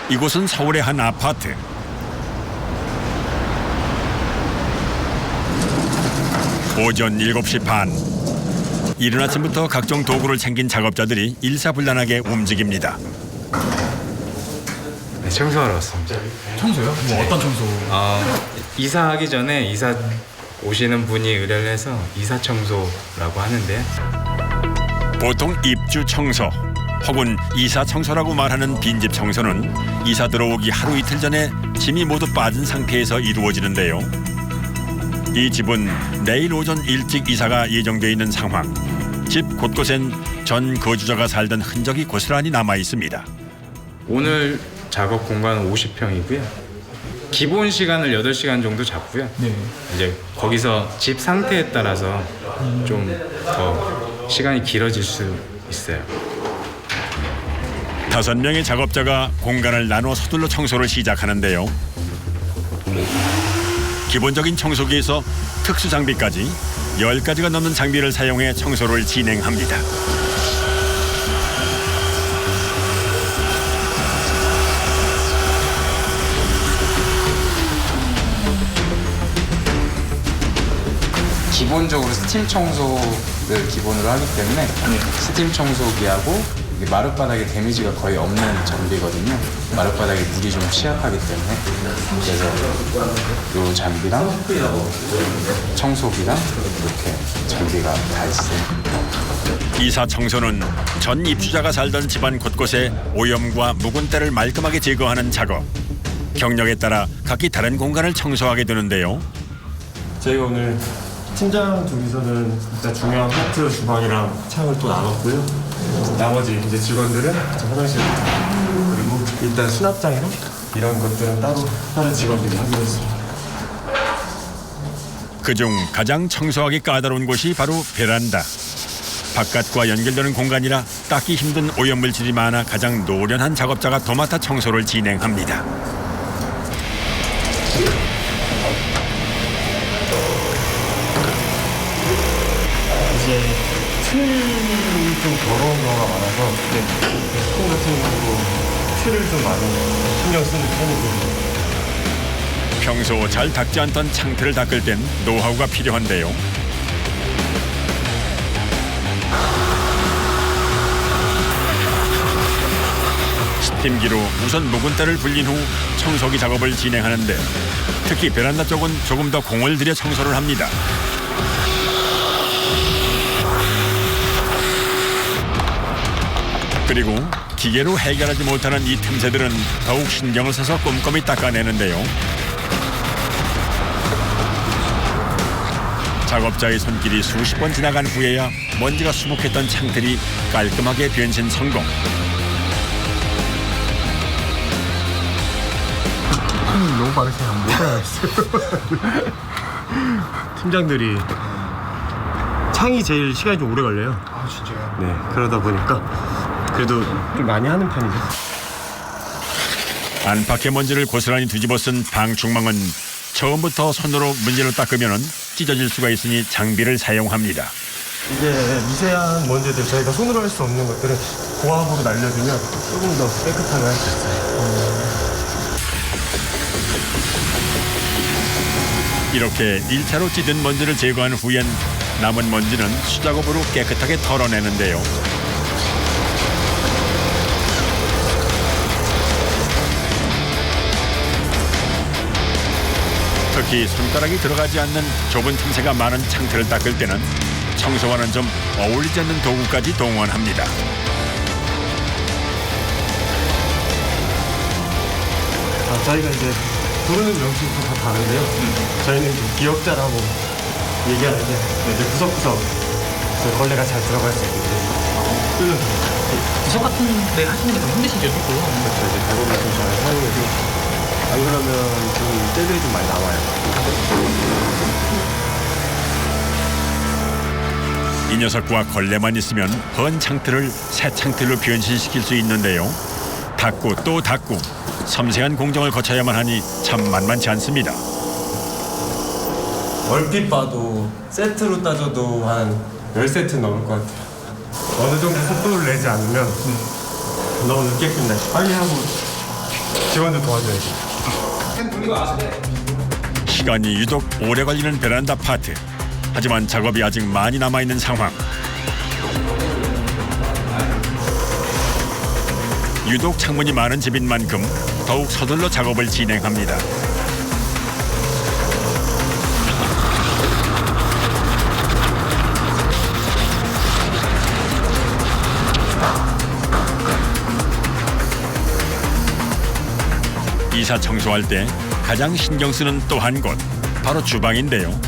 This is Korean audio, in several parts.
이곳은 서울의 한 아파트. 오전 7시 반. 이른 아침부터 각종 도구를 챙긴 작업자들이 일사불란하게 움직입니다. 네, 청소하러 왔습니다. 청소요? 뭐 어떤 청소? 이사하기 전에 이사 오시는 분이 의뢰를 해서 이사 청소라고 하는데 보통 입주 청소 혹은 이사 청소라고 말하는 빈집 청소는 이사 들어오기 하루 이틀 전에 짐이 모두 빠진 상태에서 이루어지는데요. 이 집은 내일 오전 일찍 이사가 예정돼 있는 상황. 집 곳곳엔 전 거주자가 살던 흔적이 고스란히 남아 있습니다. 오늘 작업 공간은 50평이고요. 기본 시간을 8시간 정도 잡고요. 네. 이제 거기서 집 상태에 따라서 좀 더 시간이 길어질 수 있어요. 5명의 작업자가 공간을 나눠 서둘러 청소를 시작하는데요. 기본적인 청소기에서 특수 장비까지 10가지가 넘는 장비를 사용해 청소를 진행합니다. 기본적으로 스팀 청소를 기본으로 하기 때문에 스팀 청소기하고 이게 마룻바닥에 데미지가 거의 없는 장비거든요. 마룻바닥에 물이 좀 취약하기 때문에 그래서 이 장비랑 청소기랑 이렇게 장비가 다 있어요. 이사 청소는 전 입주자가 살던 집안 곳곳에 오염과 묵은 때를 말끔하게 제거하는 작업. 경력에 따라 각기 다른 공간을 청소하게 되는데요. 저희가 오늘 팀장 둘이서는 일단 중요한 파트 주방이랑 창을 또 나눴고요. 나머지 이제 직원들은 화장실 그리고 일단 수납장이랑 이런 것들은 따로 다른 직원들이 하기로 했습니다. 그중 가장 청소하기 까다로운 곳이 바로 베란다. 바깥과 연결되는 공간이라 닦기 힘든 오염물질이 많아 가장 노련한 작업자가 도맡아 청소를 진행합니다. 이제 틀이 좀 더러운 경우가 많아서 통 같은 경우도 틀을 좀 많이 신경 쓰는 편이고요. 평소 잘 닦지 않던 창틀을 닦을 땐 노하우가 필요한데요. 스팀기로 우선 묵은 때를 불린 후 청소기 작업을 진행하는데 특히 베란다 쪽은 조금 더 공을 들여 청소를 합니다. 그리고 기계로 해결하지 못하는 이 틈새들은 더욱 신경을 써서 꼼꼼히 닦아내는데요. 작업자의 손길이 수십 번 지나간 후에야 먼지가 수북했던 창틀이 깔끔하게 변신 성공. 너무 빠르세요. 못 알아듣어요. 팀장들이 창이 제일 시간이 좀 오래 걸려요. 아 진짜요? 네, 그러다 보니까 그래도 좀 많이 하는 편이죠. 안팎의 먼지를 고스란히 뒤집어 쓴 방충망은 처음부터 손으로 문질러 닦으면 찢어질 수가 있으니 장비를 사용합니다. 이게 미세한 먼지들 저희가 손으로 할 수 없는 것들은 고압으로 날려주면 조금 더 깨끗하게 할 수 있어요. 이렇게 1차로 찢은 먼지를 제거한 후엔 남은 먼지는 수작업으로 깨끗하게 털어내는데요. 특히 손가락이 들어가지 않는 좁은 틈새가 많은 창틀을 닦을 때는 청소와는 좀 어울리지 않는 도구까지 동원합니다. 저희가 이제 부르는 명칭도 다 다른데요. 저희는 이제 기역자라고 얘기하는데 이제 구석구석 걸레가 잘 들어갈 수 있게 뚫는 구석 같은 데 하시는 게 좀 힘드시죠 조금? 그렇죠. 이제 작업을 좀 잘 사용해서 안 그러면 좀 때들이 좀 많이 나와요. 이 녀석과 걸레만 있으면 헌 창틀을 새 창틀로 변신시킬 수 있는데요. 닦고 또 닦고 섬세한 공정을 거쳐야만 하니 참 만만치 않습니다. 얼핏 봐도 세트로 따져도 한 10세트 넘을 것 같아요. 어느 정도 속도를 내지 않으면 너무 늦게 끝나요. 빨리 하고 직원들 도와줘야지. 시간이 유독 오래 걸리는 베란다 파트. 하지만 작업이 아직 많이 남아있는 상황. 유독 창문이 많은 집인 만큼 더욱 서둘러 작업을 진행합니다. 이사 청소할 때 가장 신경 쓰는 또 한 곳, 바로 주방인데요.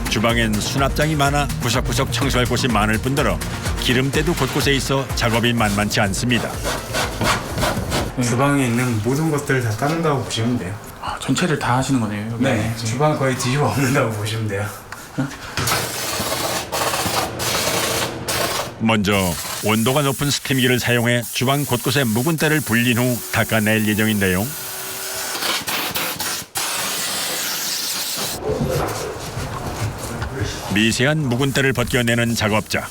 주방엔 수납장이 많아 구석구석 청소할 곳이 많을 뿐더러 기름때도 곳곳에 있어 작업이 만만치 않습니다. 주방에 있는 모든 것들을 다 닦는다고 보시면 돼요. 아, 전체를 다 하시는 거네요. 여기. 네, 주방 거의 뒤집어 엎는다고 보시면 돼요. 먼저 온도가 높은 스팀기를 사용해 주방 곳곳에 묵은 때를 불린 후 닦아낼 예정인데요. 미세한 묵은 때를 벗겨내는 작업자.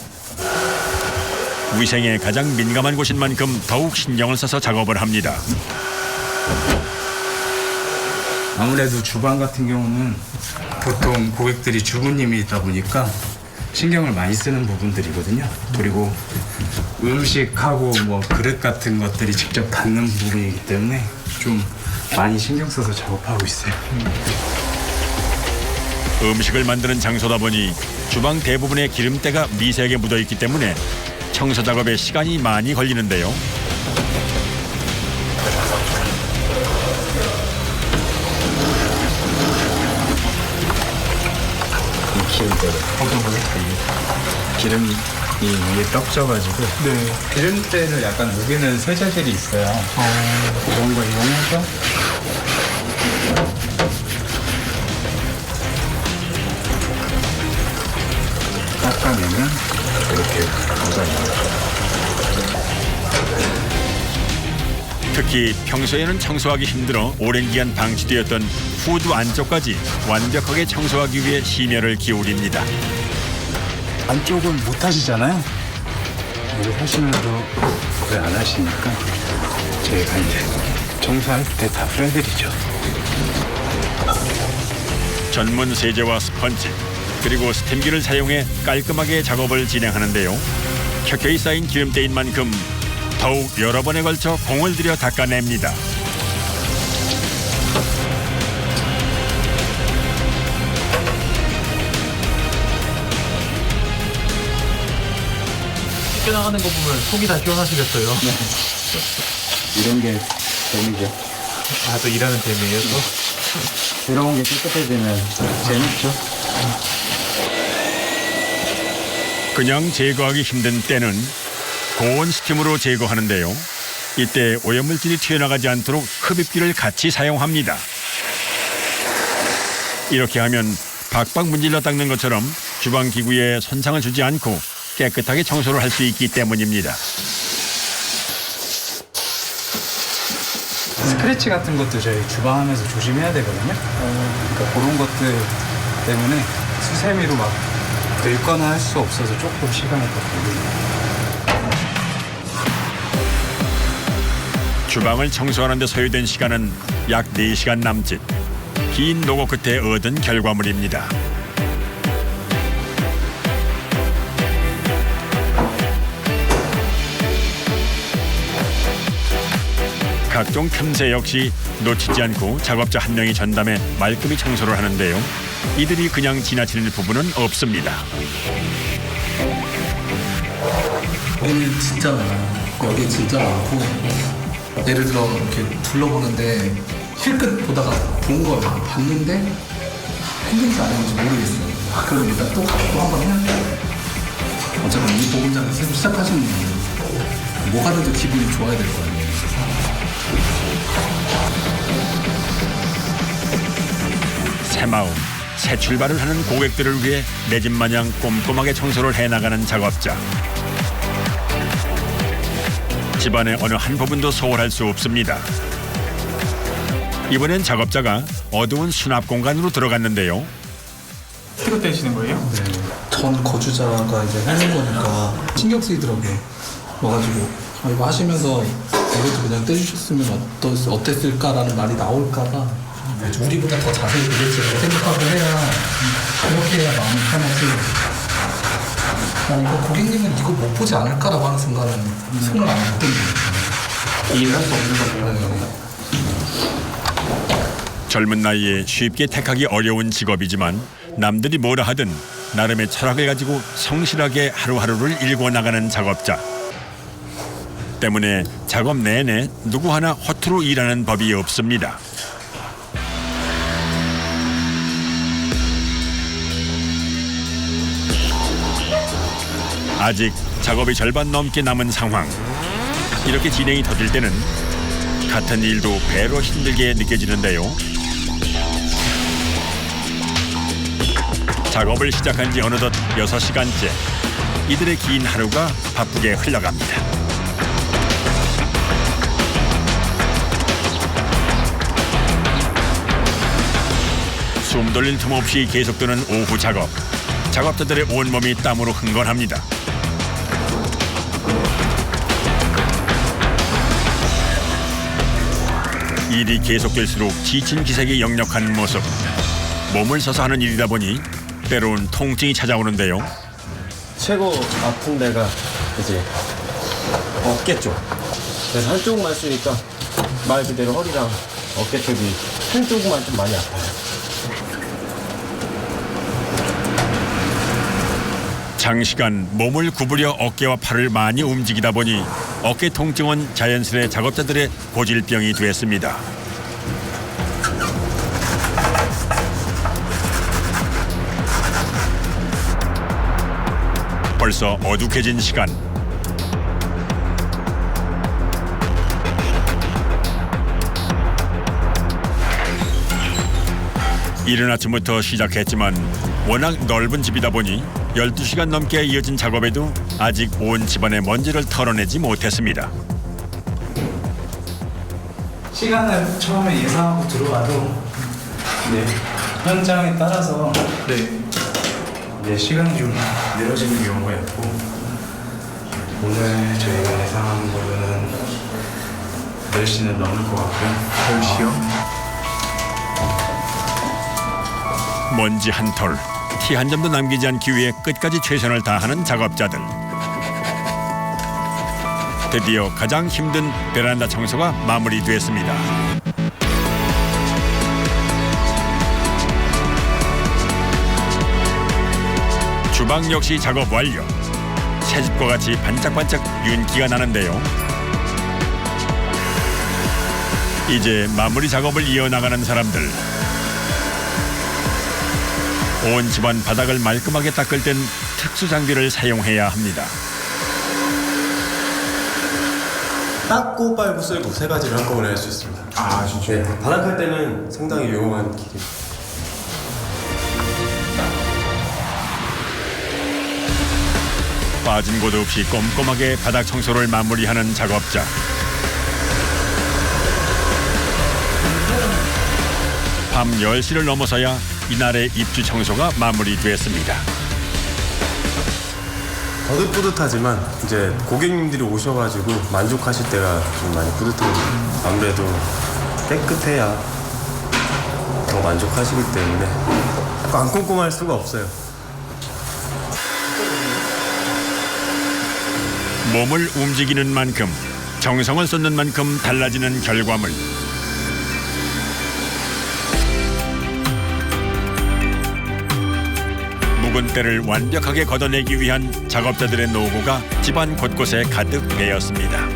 위생에 가장 민감한 곳인 만큼 더욱 신경을 써서 작업을 합니다. 아무래도 주방 같은 경우는 보통 고객들이 주부님이다 보니까 신경을 많이 쓰는 부분들이거든요. 그리고 음식하고 뭐 그릇 같은 것들이 직접 닿는 부분이기 때문에 좀 많이 신경 써서 작업하고 있어요. 음식을 만드는 장소다 보니 주방 대부분의 기름때가 미세하게 묻어있기 때문에 청소 작업에 시간이 많이 걸리는데요. 이 기름때를 어떤 거요? 기름이 위에 떡져가지고 네. 기름때를 약간 녹이는 세제들이 있어요. 그런 거 이용해서 닦아내면 이렇게 묻어나요. 특히 평소에는 청소하기 힘들어 오랜 기간 방치되었던 후드 안쪽까지 완벽하게 청소하기 위해 심혈을 기울입니다. 안쪽은 못 하시잖아요. 이걸 하시면서 왜 안 하시니까 저희가 이제 청소할 때 다 풀어드리죠. 전문 세제와 스펀지 그리고 스팀기를 사용해 깔끔하게 작업을 진행하는데요. 켜켜이 쌓인 기름때인 만큼 더욱 여러 번에 걸쳐 공을 들여 닦아냅니다. 씻겨나가는 거 보면 속이 다 시원하시겠어요. 이런 게 재미죠. 아, 또 일하는 재미예요, 또? 이런 게 깨끗해지면 재밌죠. 그냥 제거하기 힘든 때는 고온 스팀으로 제거하는데요. 이때 오염물질이 튀어나가지 않도록 흡입기를 같이 사용합니다. 이렇게 하면 박박 문질러 닦는 것처럼 주방 기구에 손상을 주지 않고 깨끗하게 청소를 할 수 있기 때문입니다. 스크래치 같은 것도 저희 주방하면서 조심해야 되거든요. 그러니까 그런 것들 때문에 수세미로 막 긁거나 할 수 없어서 조금 시간이 걸리거든요. 주방을 청소하는 데 소요된 시간은 약 4시간 남짓. 긴 노고 끝에 얻은 결과물입니다. 각종 틈새 역시 놓치지 않고 작업자 한 명이 전담해 말끔히 청소를 하는데요. 이들이 그냥 지나치는 부분은 없습니다. 여기 진짜 많아요. 여기 진짜 많고 예를 들어 이렇게 둘러보는데 힐끗 보다가 본 거예요. 봤는데 했는지 안 했는지 모르겠어요. 그럼 일단 또 갖고 한번 해야 돼요. 어차피 이 보금자리 새로 시작하시는 분은 뭐 하든지 기분이 좋아야 될 거 아니에요. 새 마음, 새 출발을 하는 고객들을 위해 내 집 마냥 꼼꼼하게 청소를 해나가는 작업자. 집안의 어느 한 부분도 소홀할 수 없습니다. 이번엔 작업자가 어두운 수납 공간으로 들어갔는데요. 티로 떼시는 거예요? 전 거주자가 이제 하는 거니까 신경 쓰이더라고요. 와가지고 이거 하시면서 이것도 그냥 떼주셨으면 어땠을까라는 말이 나올까봐 우리보다 더 자세히 그랬지 생각하고 해야 그렇게 해야 마음이 편하지. 이거 고객님은 이거 못 보지 않을까라고 하는 순간은 손을 안 떼요. 이해할 수 없는 거네요. 젊은 나이에 쉽게 택하기 어려운 직업이지만 남들이 뭐라 하든 나름의 철학을 가지고 성실하게 하루하루를 일궈 나가는 작업자. 때문에 작업 내내 누구 하나 허투루 일하는 법이 없습니다. 아직 작업이 절반 넘게 남은 상황. 이렇게 진행이 더딜 때는 같은 일도 배로 힘들게 느껴지는데요. 작업을 시작한 지 어느덧 6시간째. 이들의 긴 하루가 바쁘게 흘러갑니다. 숨 돌릴 틈 없이 계속되는 오후 작업. 작업자들의 온몸이 땀으로 흥건합니다. 일이 계속될수록 지친 기색이 역력한 모습. 몸을 써서 하는 일이다 보니 때론 통증이 찾아오는데요. 최고 아픈 데가 이제 어깨 쪽. 그래서 한쪽만 쓰니까 말 그대로 허리랑 어깨 쪽이 한쪽만 좀 많이 아파요. 장시간 몸을 구부려 어깨와 팔을 많이 움직이다 보니 어깨 통증은 자연스레 작업자들의 고질병이 됐습니다. 벌써 어둑해진 시간. 이른 아침부터 시작했지만 워낙 넓은 집이다 보니 12시간 넘게 이어진 작업에도 아직 온 집안의 먼지를 털어내지 못했습니다. 시간을 처음에 예상하고 들어와도 현장에 따라서 시간이 좀 늘어지는 경우가 있고 오늘 저희가 예상하는 거는 10시는 넘을 것 같고요. 10시요? 먼지 한 톨, 티 한 점도 남기지 않기 위해 끝까지 최선을 다하는 작업자들. 드디어 가장 힘든 베란다 청소가 마무리됐습니다. 주방 역시 작업 완료. 새집과 같이 반짝반짝 윤기가 나는데요. 이제 마무리 작업을 이어나가는 사람들. 온 집안 바닥을 말끔하게 닦을 땐 특수 장비를 사용해야 합니다. 닦고 빨고 쓸고 세 가지를 한꺼번에 할 수 있습니다. 아 진짜? 네, 바닥할 때는 상당히 유용한 기계. 빠진 곳 없이 꼼꼼하게 바닥 청소를 마무리하는 작업자. 밤 10시를 넘어서야 이날의 입주 청소가 마무리됐습니다. 더도 뿌듯하지만 이제 고객님들이 오셔가지고 만족하실 때가 좀 많이 뿌듯합니다. 아무래도 깨끗해야 더 만족하시기 때문에 안 꼼꼼할 수가 없어요. 몸을 움직이는 만큼, 정성을 쏟는 만큼 달라지는 결과물. 묵은 때를 완벽하게 걷어내기 위한 작업자들의 노고가 집안 곳곳에 가득 배었습니다.